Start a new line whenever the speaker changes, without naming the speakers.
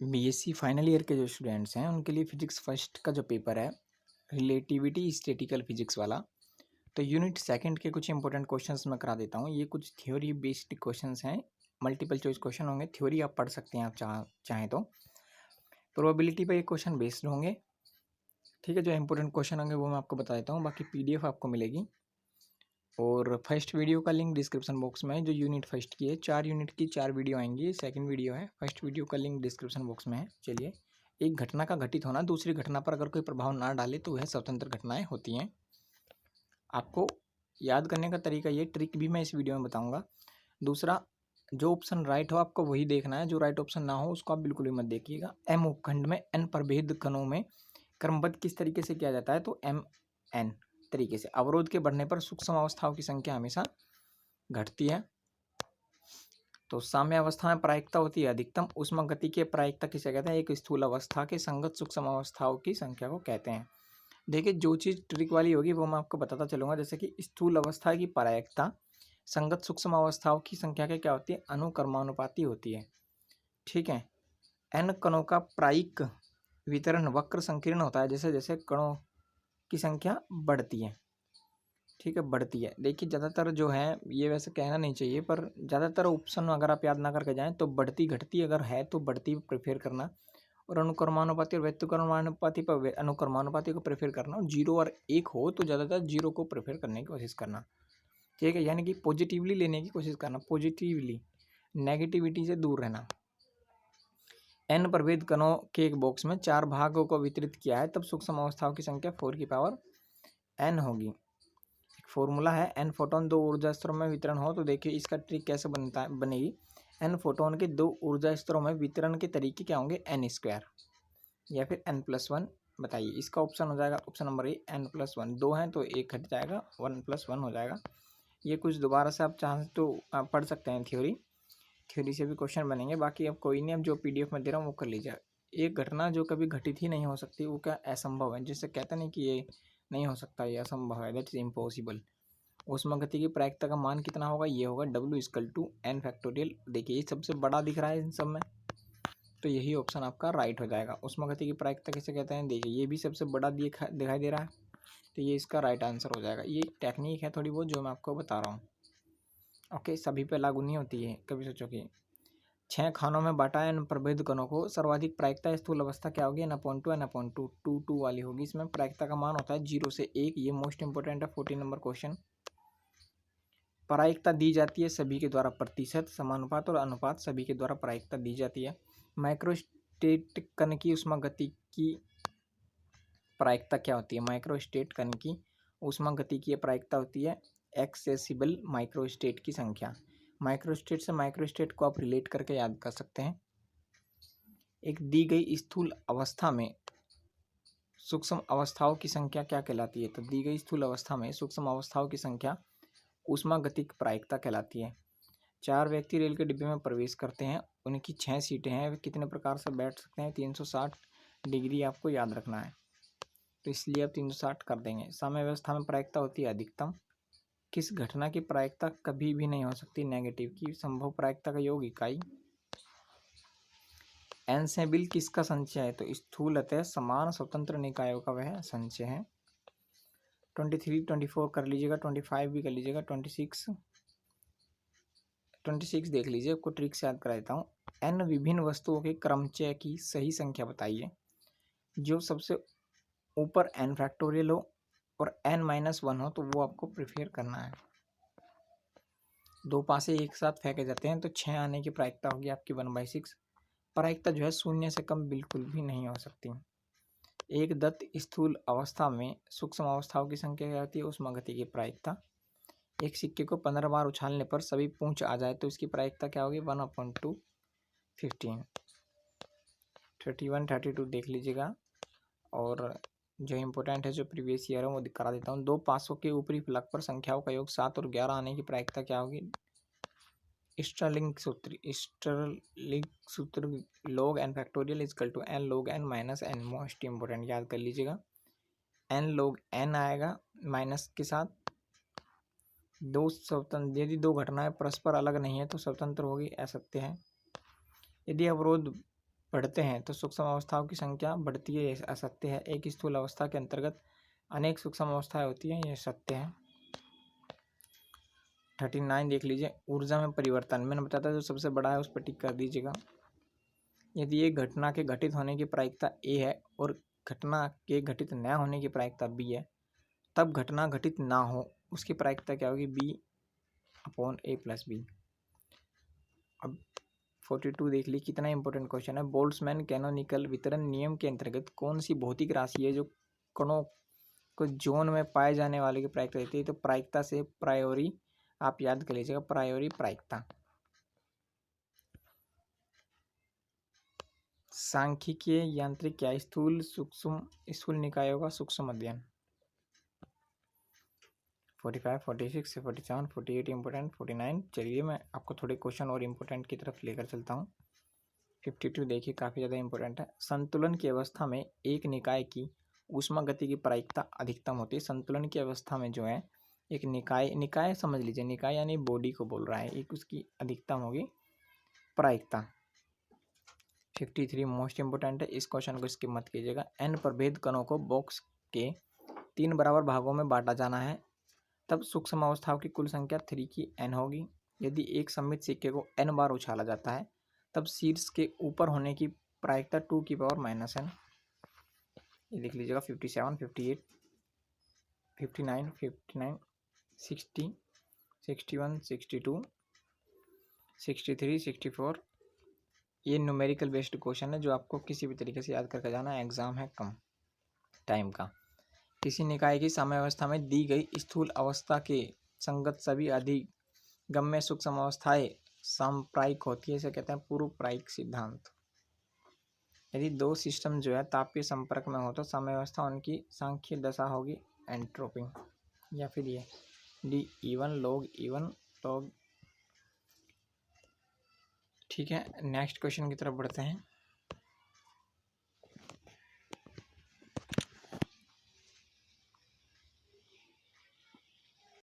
BSc final year के जो students हैं उनके लिए फिजिक्स फर्स्ट का जो पेपर है रिलेटिविटी स्टैटिकल फिजिक्स वाला, तो यूनिट सेकंड के कुछ इंपॉर्टेंट क्वेश्चंस मैं करा देता हूँ। ये कुछ थ्योरी बेस्ड क्वेश्चंस हैं, मल्टीपल चॉइस क्वेश्चन होंगे। थ्योरी आप पढ़ सकते हैं, आप चाहें तो। प्रोबेबिलिटी पे ये क्वेश्चन बेस्ड होंगे, ठीक है। जो इंपॉर्टेंट क्वेश्चन होंगे वो मैं आपको बता देता हूँ, बाकी पीडीएफ आपको मिलेगी। और फर्स्ट वीडियो का लिंक डिस्क्रिप्शन बॉक्स में है। जो यूनिट फर्स्ट की है 4 यूनिट की 4 वीडियो आएंगी, सेकंड वीडियो है। फर्स्ट वीडियो का लिंक डिस्क्रिप्शन बॉक्स में है। चलिए, एक घटना का घटित होना दूसरी घटना पर अगर कोई प्रभाव ना डाले तो वह स्वतंत्र घटनाएं होती हैं। आपको याद करने का तरीका, ये ट्रिक भी मैं इस वीडियो में बताऊंगा। दूसरा, जो ऑप्शन राइट हो आपको वही देखना है, जो राइट ऑप्शन ना हो उसको आप बिल्कुल भी मत देखिएगा। एम उपखंड में एन प्रभेद कणों में क्रमबद्ध किस तरीके से किया जाता है, तो एम एन तरीके से। अवरोध के बढ़ने पर सूक्ष्म अवस्थाओं की संख्या हमेशा घटती है। तो साम्य अवस्था में प्रायिकता होती है अधिकतम। ऊष्मागतिकीय प्रायिकता किसे कहते हैं, एक स्थूल अवस्था के संगत सूक्ष्म अवस्थाओं की संख्या को कहते हैं। देखिए, जो चीज़ ट्रिक वाली होगी वो मैं आपको बताता चलूंगा। जैसे कि स्थूल अवस्था की प्रायिकता संगत सूक्ष्म अवस्थाओं की संख्या के क्या होती है, अनुक्रमानुपाती होती है, ठीक है। एन कणों का प्रायिक वितरण वक्र संकीर्ण होता है जैसे जैसे कणों की संख्या बढ़ती है, ठीक है, बढ़ती है। देखिए, ज़्यादातर जो है, ये वैसे कहना नहीं चाहिए पर ज़्यादातर ऑप्शन अगर आप याद ना करके जाएं तो बढ़ती घटती अगर है तो बढ़ती प्रेफर करना, और अनुक्रमानुपाती और व्यक्तिक्रमानुपाती पर अनुक्रमानुपाती को प्रेफर करना, और 0 और 1 हो तो ज़्यादातर 0 को प्रेफर करने की कोशिश करना, ठीक है। यानी कि पॉजिटिवली लेने की कोशिश करना, पॉजिटिवली, नेगेटिविटी से दूर रहना। एन प्रभेद कणों के एक बॉक्स में 4 भागों को वितरित किया है, तब सूक्ष्म अवस्थाओं की संख्या 4 की पावर n होगी। फॉर्मूला है, एन फोटोन 2 ऊर्जा स्तरों में वितरण हो। तो देखिए इसका ट्रिक कैसे बनेगी। एन फोटोन के 2 ऊर्जा स्तरों में वितरण के तरीके क्या होंगे, एन स्क्वायर या फिर n+1। बताइए, इसका ऑप्शन हो जाएगा ऑप्शन नंबर ए, n+1। 2 हैं तो 1 घट जाएगा, 1+1 हो जाएगा। ये कुछ दोबारा से आप चाहें तो आप पढ़ सकते हैं, थ्योरी से भी क्वेश्चन बनेंगे। बाकी अब कोई नहीं, अब जो पीडीएफ में दे रहा हूँ वो कर लीजिए। एक घटना जो कभी घटित ही नहीं हो सकती वो क्या, असंभव है। जिससे कहते नहीं कि ये नहीं हो सकता, ये असंभव है, दैट इज इम्पॉसिबल। ऊष्मागतिकी की प्रायिकता का मान कितना होगा, ये होगा W=n फैक्टोरियल। देखिए, ये सबसे बड़ा दिख रहा है इन सब में, तो यही ऑप्शन आपका राइट हो जाएगा। ऊष्मागतिकी की प्रायिकता किसे कहते हैं, देखिए ये भी सबसे बड़ा दिखाई दे रहा है, तो ये इसका राइट आंसर हो जाएगा। ये टेक्निक है थोड़ी बहुत जो मैं आपको बता रहा हूँ, ओके। सभी पे लागू नहीं होती है, कभी सोचो कि 6 खानों में बांटा है प्रभेद कणों को, सर्वाधिक प्रायिकता स्थूल अवस्था क्या होगी, n/2 n/2 2 वाली होगी। इसमें प्रायिकता का मान होता है 0 से 1। ये मोस्ट इंपोर्टेंट है, 14 नंबर क्वेश्चन। प्रायिकता दी जाती है सभी के द्वारा, प्रतिशत, समानुपात और अनुपात सभी के द्वारा प्रायिकता दी जाती है। माइक्रोस्टेट कण की ऊष्मागतिकी प्रायिकता क्या होती है, माइक्रोस्टेट कण की ऊष्मागतिकीय प्रायिकता होती है एक्सेसिबल माइक्रोस्टेट की संख्या। माइक्रोस्टेट से माइक्रोस्टेट को आप रिलेट करके याद कर सकते हैं। एक दी गई स्थूल अवस्था में सूक्ष्म अवस्थाओं की संख्या क्या कहलाती है, तो दी गई स्थूल अवस्था में सूक्ष्म अवस्थाओं की संख्या ऊष्मागतिक प्रायिकता कहलाती है। 4 व्यक्ति रेल के डिब्बे में प्रवेश करते हैं, उनकी 6 सीटें हैं, वे कितने प्रकार से बैठ सकते हैं, 360 डिग्री आपको याद रखना है, तो इसलिए आप 360 कर देंगे। साम्य व्यवस्था में प्रायिकता होती है अधिकतम। किस घटना की प्रायिकता कभी भी नहीं हो सकती, नेगेटिव की। संभव प्रायिकता का योग इकाई। एनसेबिल किसका संचय है, तो स्थूलतः समान स्वतंत्र निकायों का वह संचय है। 23 24 कर लीजिएगा, 25 भी कर लीजिएगा, 26 देख लीजिए, आपको ट्रिक से याद करा देता हूँ। एन विभिन्न वस्तुओं के क्रमचय की सही संख्या बताइए। जो सबसे ऊपर n हो और n-1 हो तो वो आपको प्रिफेयर करना है। 2 पासे एक साथ फेंके जाते हैं तो 6 आने की प्रायिकता होगी आपकी 1/6। प्रायिकता जो है 0 से कम बिल्कुल भी नहीं हो सकती। एक दत्त स्थूल अवस्था में सूक्ष्म अवस्थाओं की संख्या क्या होती है, ऊष्मागतिकी की प्रायिकता। एक सिक्के को 15 बार उछालने पर सभी पूंछ आ जाए तो इसकी प्रायिकता क्या होगी, 1/2 15। 31 32 देख लीजिएगा। और जो इम्पोर्टेंट है, जो प्रीवियस ईयर है वो करा देता हूँ। 2 पासों के ऊपरी फलक पर संख्याओं का योग 7 और 11 आने की प्रायिकता क्या होगी, स्टर्लिंग सूत्र log n factorial equal to n log n minus n। Most important, याद कर लीजिएगा। n log n आएगा माइनस के साथ। दो स्वतंत्र, यदि 2 घटनाएं परस्पर अलग नहीं है तो स्वतंत्र होगी, असत्य है। यदि अवरोध बढ़ते हैं तो सूक्ष्म अवस्थाओं की संख्या बढ़ती है, यह असत्य है। एक स्थूल अवस्था के अंतर्गत अनेक सूक्ष्म अवस्थाएं होती हैं, यह सत्य है। 39 देख लीजिए, ऊर्जा में परिवर्तन। मैंने बताया था जो सबसे बड़ा है उस पर टिक कर दीजिएगा। यदि एक घटना के घटित होने की प्रायिकता ए है और घटना के घटित न होने की प्रायिकता बी है, तब घटना घटित ना हो उसकी प्रायिकता क्या होगी, बी अपॉन ए प्लस बी। अब 42 देख ली, कितना इंपॉर्टेंट क्वेश्चन है। बोल्ट्जमैन कैनोनिकल वितरण नियम के अंतर्गत कौन सी भौतिक राशि है जो कणों को जोन में पाए जाने वाले की प्रायिकता देती है? तो प्रायिकता से प्रायोरी आप याद कर लीजिएगा, प्रायोरी प्रायिकता। सांख्यिकीय यांत्रिक क्या, स्थूल सूक्ष्म स्थूल निकायों का सूक्ष्म अध्ययन। 45, 46, 47, 48 इंपॉर्टेंट, 49। चलिए मैं आपको थोड़े क्वेश्चन और इम्पोर्टेंट की तरफ लेकर चलता हूँ। 52 देखिए, काफ़ी ज़्यादा इंपॉर्टेंट है। संतुलन की अवस्था में एक निकाय की ऊष्मा गति की प्रायिकता अधिकतम होती है। संतुलन की अवस्था में जो है एक निकाय समझ लीजिए, निकाय यानी बॉडी को बोल रहा है, एक उसकी अधिकतम होगी प्रायिकता। 53 मोस्ट इंपोर्टेंट है, इस क्वेश्चन को स्किप मत कीजिएगा। n प्रभेद कणों को बॉक्स के 3 बराबर भागों में बांटा जाना है, तब सूक्ष्म अवस्थाओं की कुल संख्या 3 की n होगी। यदि एक सममित सिक्के को n बार उछाला जाता है तब शीर्ष के ऊपर होने की प्रायिकता 2 की पावर -n। ये लिख लीजिएगा। 57, 58, 59, 59, 60, 61, 62, 63, 64। ये न्यूमेरिकल बेस्ड क्वेश्चन है जो आपको किसी भी तरीके से याद करके जाना है, एग्जाम है कम टाइम का। किसी निकाय की साम्यावस्था में दी गई स्थूल अवस्था के संगत सभी अधिगम्य सूक्ष्म अवस्थाएं साम्प्रायिक होती है, इसे कहते हैं पूर्व प्रायिक सिद्धांत। यदि दो सिस्टम जो है तापीय संपर्क में हो तो साम्यावस्था उनकी सांख्यिक दशा होगी एंट्रोपी, या फिर ये D E1 log E1 log। ठीक है, नेक्स्ट क्वेश्चन की तरफ बढ़ते हैं।